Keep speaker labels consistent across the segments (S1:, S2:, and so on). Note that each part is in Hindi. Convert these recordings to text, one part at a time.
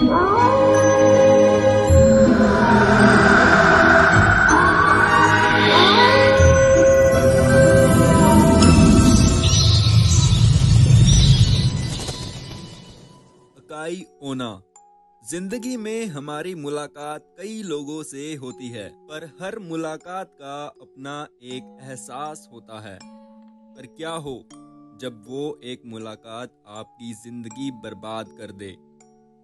S1: अकाई ओना। जिंदगी में हमारी मुलाकात कई लोगों से होती है, पर हर मुलाकात का अपना एक एहसास होता है। पर क्या हो जब वो एक मुलाकात आपकी जिंदगी बर्बाद कर दे।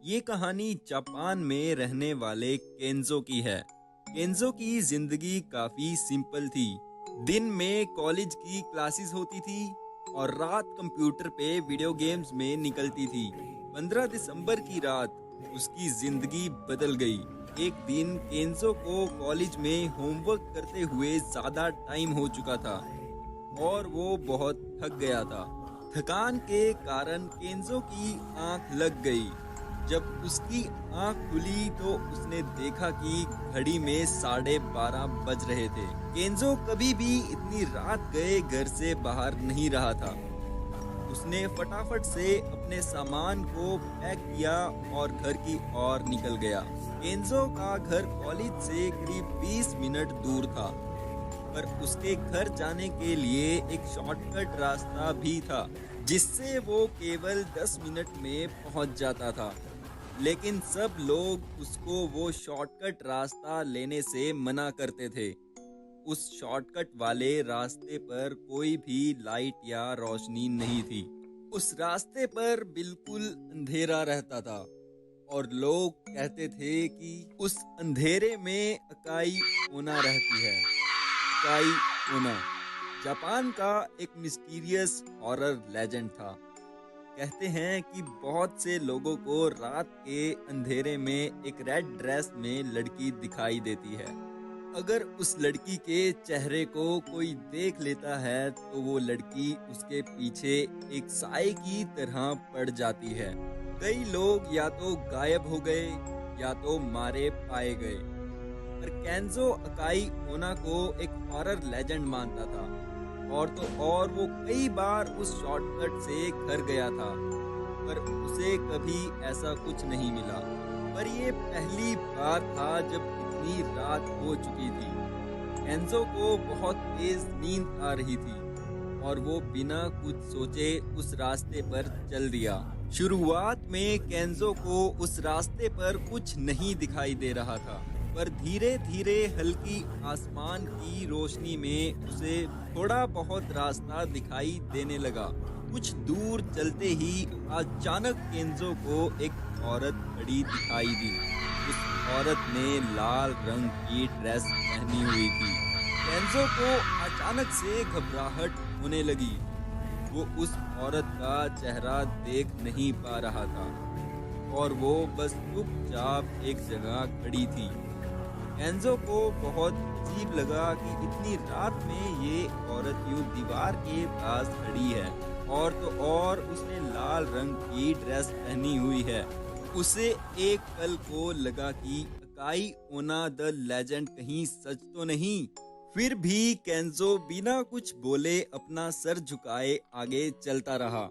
S1: ये कहानी जापान में रहने वाले केंजो की है। केंजो की जिंदगी काफी सिंपल थी। दिन में कॉलेज की क्लासेस होती थी और रात कंप्यूटर पे वीडियो गेम्स में निकलती थी। 15 दिसंबर की रात उसकी जिंदगी बदल गई। एक दिन केंजो को कॉलेज में होमवर्क करते हुए ज्यादा टाइम हो चुका था और वो बहुत थक गया था। थकान के कारण केंजो की आंख लग गई। जब उसकी आंख खुली तो उसने देखा कि घड़ी में 12:30 बज रहे थे। केंजो कभी भी इतनी रात गए घर से बाहर नहीं रहा था। उसने फटाफट से अपने सामान को पैक किया और घर की ओर निकल गया। केंजो का घर कॉलेज से करीब 20 मिनट दूर था, पर उसके घर जाने के लिए एक शॉर्टकट रास्ता भी था जिससे वो केवल 10 मिनट में पहुंच जाता था। लेकिन सब लोग उसको वो शॉर्टकट रास्ता लेने से मना करते थे। उस शॉर्टकट वाले रास्ते पर कोई भी लाइट या रोशनी नहीं थी। उस रास्ते पर बिल्कुल अंधेरा रहता था और लोग कहते थे कि उस अंधेरे में अकाई ओना रहती है। अकाई ओना जापान का एक मिस्टीरियस हॉरर लेजेंड था। कहते हैं कि बहुत से लोगों को रात के अंधेरे में एक रेड ड्रेस में लड़की दिखाई देती है। अगर उस लड़की के चेहरे को कोई देख लेता है तो वो लड़की उसके पीछे एक साए की तरह पड़ जाती है। कई लोग या तो गायब हो गए या तो मारे पाए गए। पर केंजो अकाई ओना को एक हॉरर लेजेंड मानता था और तो और वो कई बार उस शॉर्टकट से घर गया था, पर उसे कभी ऐसा कुछ नहीं मिला। पर ये पहली बार था जब इतनी रात हो चुकी थी। केंजो को बहुत तेज नींद आ रही थी और वो बिना कुछ सोचे उस रास्ते पर चल दिया। शुरुआत में केंजो को उस रास्ते पर कुछ नहीं दिखाई दे रहा था, पर धीरे धीरे हल्की आसमान की रोशनी में उसे थोड़ा बहुत रास्ता दिखाई देने लगा। कुछ दूर चलते ही अचानक केंजो को एक औरत खड़ी दिखाई दी। उस औरत ने लाल रंग की ड्रेस पहनी हुई थी। केंजो को अचानक से घबराहट होने लगी। वो उस औरत का चेहरा देख नहीं पा रहा था और वो बस चुपचाप एक जगह खड़ी थी। केंजो को बहुत अजीब लगा कि इतनी रात में ये औरत यूं दीवार के पास खड़ी है और तो और उसने लाल रंग की ड्रेस पहनी हुई है। उसे एक पल को लगा कि अकाई ओना द लेजेंड कहीं सच तो नहीं। फिर भी केंजो बिना कुछ बोले अपना सर झुकाए आगे चलता रहा।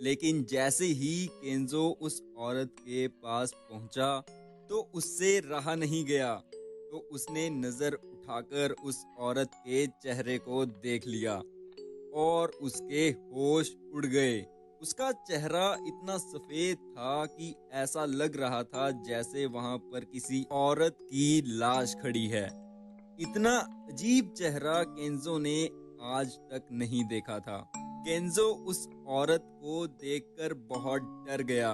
S1: लेकिन जैसे ही केंजो उस औरत के पास पहुंचा तो उससे रहा नहीं गया। तो उसने नजर उठाकर उस औरत के चेहरे को देख लिया और उसके होश उड़ गए। उसका चेहरा इतना सफेद था कि ऐसा लग रहा था जैसे वहां पर किसी औरत की लाश खड़ी है। इतना अजीब चेहरा केंजो ने आज तक नहीं देखा था। केंजो उस औरत को देखकर बहुत डर गया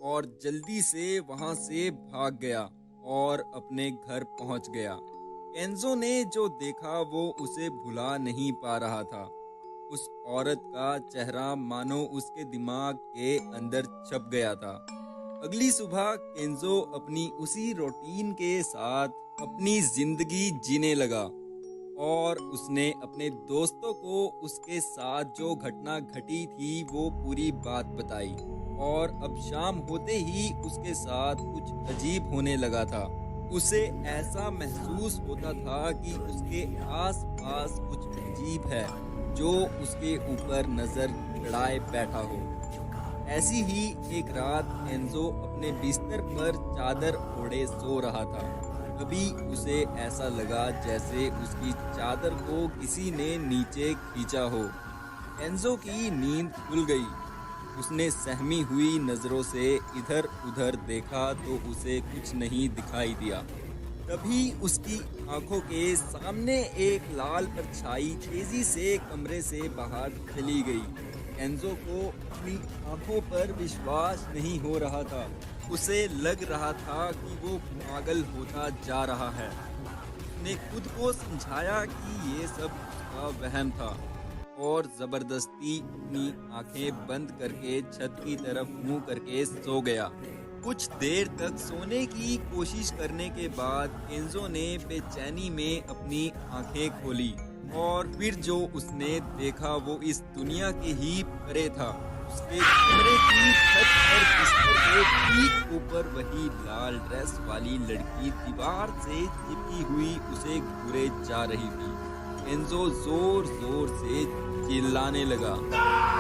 S1: और जल्दी से वहां से भाग गया और अपने घर पहुंच गया। केंजो ने जो देखा वो उसे भुला नहीं पा रहा था। उस औरत का चेहरा मानो उसके दिमाग के अंदर छप गया था। अगली सुबह केंजो अपनी उसी रूटीन के साथ अपनी जिंदगी जीने लगा और उसने अपने दोस्तों को उसके साथ जो घटना घटी थी वो पूरी बात बताई। और अब शाम होते ही उसके साथ कुछ अजीब होने लगा था। उसे ऐसा महसूस होता था कि उसके आस-पास कुछ अजीब है जो उसके ऊपर नजर गड़ाए बैठा हो। ऐसी ही एक रात केंजो अपने बिस्तर पर चादर ओढ़े सो रहा था। तभी उसे ऐसा लगा जैसे उसकी चादर को किसी ने नीचे खींचा हो। केंजो की नींद खुल गई। उसने सहमी हुई नजरों से इधर उधर देखा तो उसे कुछ नहीं दिखाई दिया। तभी उसकी आंखों के सामने एक लाल परछाई तेजी से कमरे से बाहर चली गई। केंजो को अपनी आंखों पर विश्वास नहीं हो रहा था। उसे लग रहा था कि वो पागल होता जा रहा है। उसने खुद को समझाया कि ये सब उसका वहम था और जबरदस्ती अपनी आंखें बंद करके छत की तरफ मुंह करके सो गया। कुछ देर तक सोने की कोशिश करने के बाद केंजो ने बेचैनी में अपनी आंखें खोली और फिर जो उसने देखा वो इस दुनिया के ही परे था। उसके कमरे की छत पर बिस्तर के ठीक ऊपर वही लाल ड्रेस वाली लड़की दीवार से चिपकी हुई उसे घूरे जा रही थी। केंजो जोर जोर से चिल्लाने लगा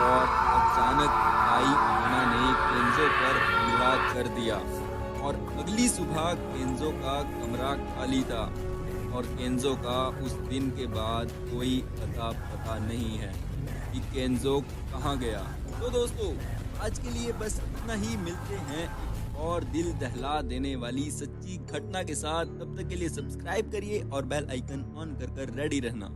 S1: और अचानक आई अन्ना ने केंजो पर हमला कर दिया और अगली सुबह केंजो का कमरा खाली था और केंजो का उस दिन के बाद कोई अता पता नहीं है कि केंजो कहाँ गया। तो दोस्तों आज के लिए बस इतना ही। मिलते हैं एक और दिल दहला देने वाली सच्ची घटना के साथ। तब तक के लिए सब्सक्राइब करिए और बेल आइकन ऑन कर रेडी रहना।